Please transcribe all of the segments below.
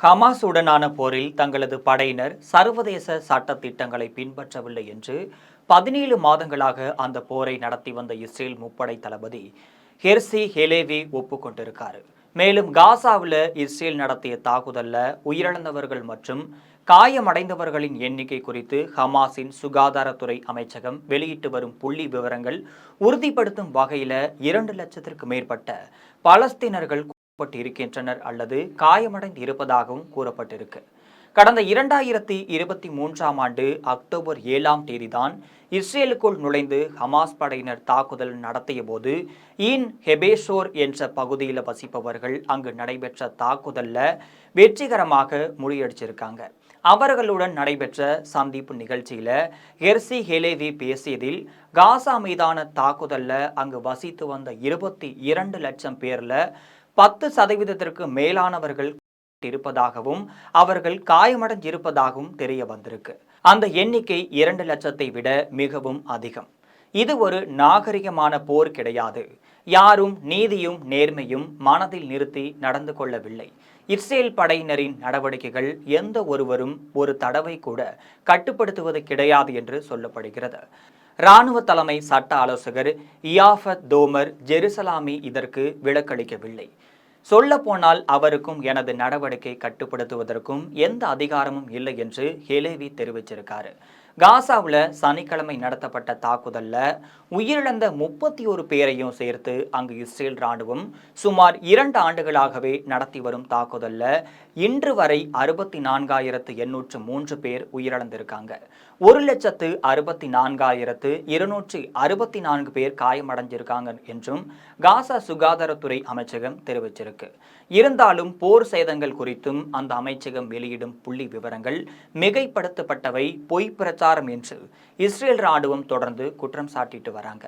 ஹமாஸுடனான போரில் தங்களது படையினர் சர்வதேச சட்ட திட்டங்களை பின்பற்றவில்லை என்று 17 மாதங்களாக அந்த போரை நடத்தி வந்த இஸ்ரேல் முப்படை தளபதி ஹெர்சி ஹெலேவி ஒப்புக்கொண்டிருக்காரு. மேலும் காசாவில் இஸ்ரேல் நடத்திய தாக்குதல்ல உயிரிழந்தவர்கள் மற்றும் காயமடைந்தவர்களின் எண்ணிக்கை குறித்து ஹமாஸின் சுகாதாரத்துறை அமைச்சகம் வெளியிட்டு வரும் புள்ளி விவரங்கள் உறுதிப்படுத்தும் வகையில் 2 லட்சத்திற்கு மேற்பட்ட பாலஸ்தீனர்கள் இருக்கின்றனர் அல்லது காயமடைந்து இருப்பதாகவும் கூறப்பட்டிருக்கு. கடந்த 2023ஆம் ஆண்டு அக்டோபர் 7ஆம் தேதிதான் இஸ்ரேலுக்குள் நுழைந்து ஹமாஸ் படையினர் தாக்குதல் நடத்திய போது ஈன் ஹெபேஷோர் என்ற பகுதியில் வசிப்பவர்கள் அங்கு நடைபெற்ற தாக்குதல்ல வெற்றிகரமாக முறியடிச்சிருக்காங்க. அவர்களுடன் நடைபெற்ற சந்திப்பு நிகழ்ச்சியில ஹெர்சி ஹெலேவி பேசியதில் காசா மீதான தாக்குதல்ல அங்கு வசித்து வந்த 22 லட்சம் பேர்ல 10% மேலானவர்கள் இருப்பதாகவும் அவர்கள் காயமடைந்திருப்பதாகவும் தெரிய வந்திருக்கு. அந்த எண்ணிக்கை 2 லட்சத்தை விட மிகவும் அதிகம். இது ஒரு நாகரிகமான போர் கிடையாது. யாரும் நீதியும் நேர்மையும் மனதில் நிறுத்தி நடந்து கொள்ளவில்லை. இஸ்ரேல் படையினரின் நடவடிக்கைகள் எந்த ஒருவரும் ஒரு தடவை கூட கட்டுப்படுத்துவது கிடையாது என்று சொல்லப்படுகிறது. இராணுவ தலைமை சட்ட ஆலோசகர் இயாஃபத் தோமர் ஜெருசலாமி இதற்கு விளக்களிக்கவில்லை. சொல்ல போனால் அவருக்கும் எனது நடவடிக்கை கட்டுப்படுத்துவதற்கும் எந்த அதிகாரமும் இல்லை என்று ஹெலேவி தெரிவிச்சிருக்காரு. காசாவில் சனிக்கிழமை நடத்தப்பட்ட தாக்குதல்ல உயிரிழந்த 31 பேரையும் சேர்த்து அங்கு இஸ்ரேல் ராணுவம் சுமார் 2 ஆண்டுகளாகவே நடத்தி வரும் தாக்குதல்ல இன்று வரை 64,803 பேர் உயிரிழந்திருக்காங்க. 1,64,264 பேர் காயமடைஞ்சிருக்காங்க என்றும் காசா சுகாதாரத்துறை அமைச்சகம் தெரிவிச்சிருக்கு. இருந்தாலும் போர் சேதங்கள் குறித்தும் அந்த அமைச்சகம் வெளியிடும் புள்ளி விவரங்கள் மிகைப்படுத்தப்பட்டவை, பொய் பிரச்சாரம் என்று இஸ்ரேல் ராணுவம் தொடர்ந்து குற்றம் சாட்டிட்டு வராங்க.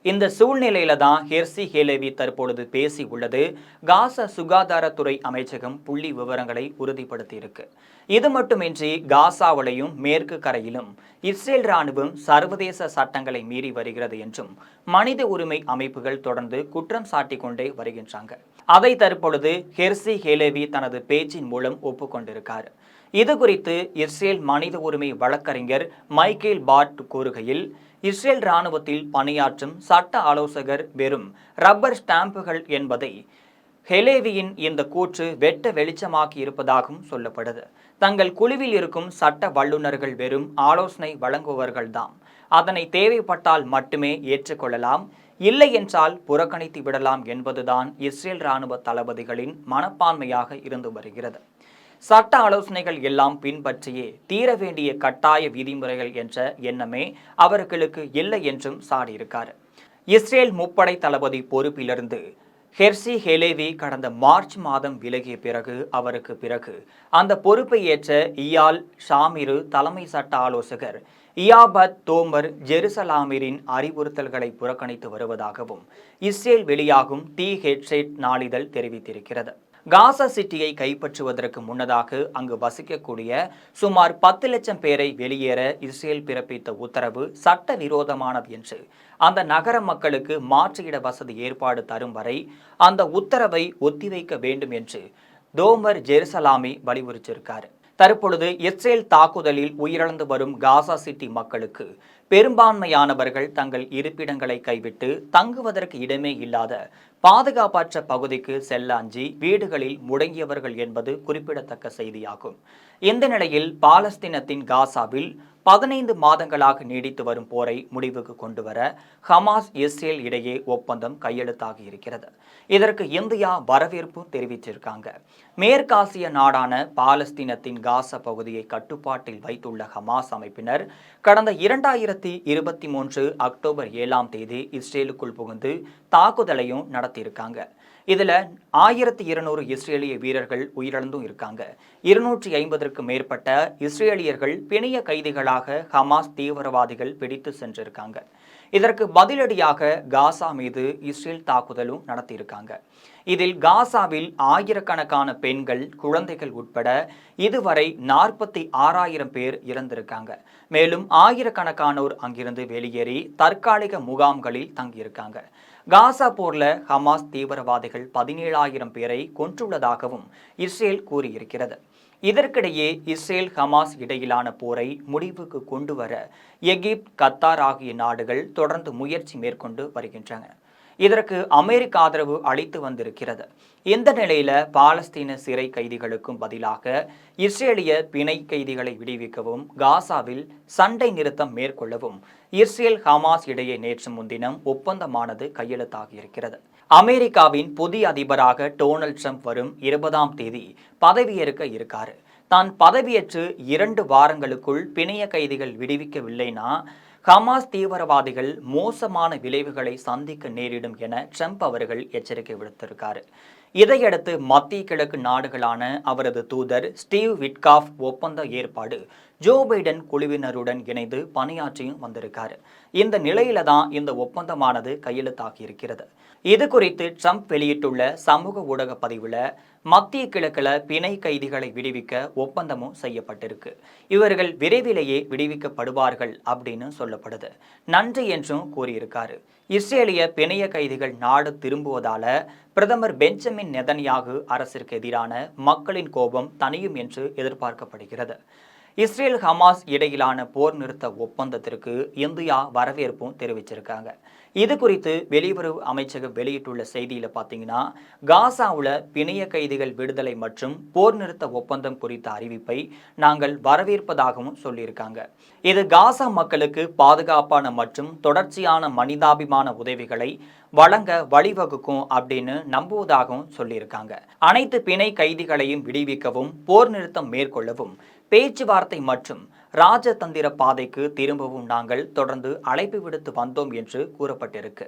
இந்த சூழ்நிலையில தான் ஹெர்சி ஹெலேவி தற்பொழுது பேசி உள்ளது. காசா சுகாதாரத்துறை அமைச்சகம் புள்ளி விவரங்களை உறுதிப்படுத்தி இருக்கு. இது மட்டுமின்றி காசாவிலையும் மேற்கு கரையிலும் இஸ்ரேல் ராணுவம் சர்வதேச சட்டங்களை மீறி வருகிறது என்றும் மனித உரிமை அமைப்புகள் தொடர்ந்து குற்றம் சாட்டிக் கொண்டே வருகின்றாங்க. அதை தற்பொழுது ஹெர்சி ஹெலேவி தனது பேச்சின் மூலம் ஒப்புக்கொண்டிருக்கார். இது குறித்து இஸ்ரேல் மனித உரிமை வழக்கறிஞர் மைக்கேல் பாட் கூறுகையில், இஸ்ரேல் ராணுவத்தில் பணியாற்றும் சட்ட ஆலோசகர் வெறும் ரப்பர் ஸ்டாம்புகள் என்பதை ஹெலேவியின் இந்த கூற்று வெட்ட வெளிச்சமாக்கி இருப்பதாகவும் சொல்லப்படுது. தங்கள் குழுவில் இருக்கும் சட்ட வல்லுநர்கள் வெறும் ஆலோசனை வழங்குபவர்கள்தான். அதனை தேவைப்பட்டால் மட்டுமே ஏற்றுக்கொள்ளலாம், இல்லை என்றால் புறக்கணித்து விடலாம் என்பதுதான் இஸ்ரேல் ராணுவ தளபதிகளின் மனப்பான்மையாக இருந்து வருகிறது. சட்ட ஆலோசனைகள் எல்லாம் பின்பற்றியே தீர வேண்டிய கட்டாய விதிமுறைகள் என்ற எண்ணமே அவர்களுக்கு இல்லை என்றும் சாடியிருக்கார். இஸ்ரேல் முப்படை தளபதி பொறுப்பிலிருந்து ஹெர்சி ஹெலேவி கடந்த மார்ச் மாதம் விலகிய பிறகு அவருக்கு பிறகு அந்த பொறுப்பை ஏற்ற இயால் ஷாமிரு தலைமை சட்ட ஆலோசகர் இயாபத் தோமர் ஜெருசலாமிரின் அறிவுறுத்தல்களை புறக்கணித்து வருவதாகவும் இஸ்ரேல் வெளியாகும் தி ஹெட்செட் நாளிதழ் தெரிவித்திருக்கிறது. காசா சிட்டியை கைப்பற்றுவதற்கு முன்னதாக அங்கு வசிக்கக்கூடிய சுமார் 10 லட்சம் பேரை வெளியேற இஸ்ரேல் பிறப்பித்த உத்தரவு சட்டவிரோதமானது என்று அந்த நகர மக்களுக்கு மாற்று இட வசதி ஏற்பாடு தரும் வரை அந்த உத்தரவை ஒத்திவைக்க வேண்டும் என்று தோமர் ஜெருசலாமி வலியுறுத்தியிருக்கார். தற்பொழுது இஸ்ரேல் தாக்குதலில் உயிரிழந்து வரும் காசா சிட்டி மக்களுக்கு பெரும்பான்மையானவர்கள் தங்கள் இருப்பிடங்களை கைவிட்டு தங்குவதற்கு இடமே இல்லாத பாதுகாப்பற்ற பகுதிக்கு செல்ல அஞ்சி வீடுகளில் முடங்கியவர்கள் என்பது குறிப்பிடத்தக்க செய்தியாகும். இந்த நிலையில் பாலஸ்தீனத்தின் காசாவில் 15 மாதங்களாக நீடித்து வரும் போரை முடிவுக்கு கொண்டு வர ஹமாஸ் இஸ்ரேல் இடையே ஒப்பந்தம் கையெழுத்தாகி இருக்கிறது. இதற்கு இந்தியா வரவேற்பு தெரிவித்திருக்காங்க. மேற்காசிய நாடான பாலஸ்தீனத்தின் காசா பகுதியை கட்டுப்பாட்டில் வைத்துள்ள ஹமாஸ் அமைப்பினர் கடந்த 2023 அக்டோபர் 7ஆம் தேதி இஸ்ரேலுக்குள் புகுந்து தாக்குதலையும் நடத்தியிருக்காங்க. இதுல 1200 இஸ்ரேலிய வீரர்கள் உயிரிழந்தும் இருக்காங்க. 250க்கும் மேற்பட்ட இஸ்ரேலியர்கள் பிணைய கைதிகளாக ஹமாஸ் தீவிரவாதிகள் பிடித்து சென்றிருக்காங்க. இதற்கு பதிலடியாக காசா மீது இஸ்ரேல் தாக்குதலும் நடத்தியிருக்காங்க. இதில் காசாவில் ஆயிரக்கணக்கான பெண்கள், குழந்தைகள் உட்பட இதுவரை 46,000 பேர் இறந்திருக்காங்க. மேலும் ஆயிரக்கணக்கானோர் அங்கிருந்து வெளியேறி தற்காலிக முகாம்களில் தங்கியிருக்காங்க. காசா போர்ல ஹமாஸ் தீவிரவாதிகள் 17,000 பேரை கொன்றுள்ளதாகவும் இஸ்ரேல் கூறியிருக்கிறது. இதற்கிடையே இஸ்ரேல் ஹமாஸ் இடையிலான போரை முடிவுக்கு கொண்டு வர எகிப்து, கத்தார் ஆகிய நாடுகள் தொடர்ந்து முயற்சி மேற்கொண்டு வருகின்றன. இதற்கு அமெரிக்க ஆதரவு அளித்து வந்திருக்கிறது. இந்த நிலையில பாலஸ்தீன சிறை கைதிகளுக்கும் பதிலாக இஸ்ரேலிய பிணை கைதிகளை விடுவிக்கவும், காசாவில் சண்டை நிறுத்தம் மேற்கொள்ளவும் இஸ்ரேல் ஹமாஸ் இடையே நேற்று முன்தினம் ஒப்பந்தமானது கையெழுத்தாகியிருக்கிறது. அமெரிக்காவின் புதிய அதிபராக டொனால்ட் ட்ரம்ப் வரும் 20ஆம் தேதி பதவியேற்க இருக்காரு. தான் பதவியேற்று 2 வாரங்களுக்குள் பிணைய கைதிகள் விடுவிக்கவில்லைனா ஹமாஸ் தீவிரவாதிகள் மோசமான விளைவுகளை சந்திக்க நேரிடும் என ட்ரம்ப் அவர்கள் எச்சரிக்கை விடுத்திருக்காரு. இதையடுத்து மத்திய கிழக்கு நாடுகளான அவரது தூதர் ஸ்டீவ் விட்காஃப் ஒப்பந்த ஏற்பாடு ஜோ பைடன் குழுவினருடன் இணைந்து பணியாற்றியும் வந்திருக்காரு. இந்த நிலையில தான் இந்த ஒப்பந்தமானது கையெழுத்தாகி இருக்கிறது. இது குறித்து ட்ரம்ப் வெளியிட்டுள்ள சமூக ஊடக பதிவுல மத்திய கிழக்குல பிணை கைதிகளை விடுவிக்க ஒப்பந்தமும் செய்யப்பட்டிருக்கு. இவர்கள் விரைவிலேயே விடுவிக்கப்படுவார்கள் அப்படின்னு சொல்லப்படுது. நன்றி என்றும் கூறியிருக்காரு. இஸ்ரேலிய பிணைய கைதிகள் நாடு திரும்புவதால பிரதமர் பெஞ்சமின் நெதன்யாகு அரசிற்கு எதிரான மக்களின் கோபம் தணியும் என்று எதிர்பார்க்கப்படுகிறது. இஸ்ரேல் ஹமாஸ் இடையிலான போர் நிறுத்த ஒப்பந்தத்திற்கு இந்தியா வரவேற்பும் தெரிவிச்சிருக்காங்க. இது குறித்து வெளியுறவு அமைச்சகம் வெளியிட்டுள்ள செய்தியில பார்த்தீங்கன்னா, காசாவுல பிணைய கைதிகள் விடுதலை மற்றும் போர் நிறுத்த ஒப்பந்தம் குறித்த அறிவிப்பை நாங்கள் வரவேற்பதாகவும் சொல்லியிருக்காங்க. இது காசா மக்களுக்கு பாதுகாப்பான மற்றும் தொடர்ச்சியான மனிதாபிமான உதவிகளை வழங்க வழிவகுக்கும் அப்படின்னு நம்புவதாகவும் சொல்லியிருக்காங்க. அனைத்து பிணை கைதிகளையும் விடுவிக்கவும், போர் நிறுத்தம் மேற்கொள்ளவும், பேச்சுவார்த்தை மற்றும் ராஜதந்திர பாதைக்கு திரும்பவும் நாங்கள் தொடர்ந்து அழைப்பு விடுத்து வந்தோம் என்று கூறப்பட்டிருக்கு.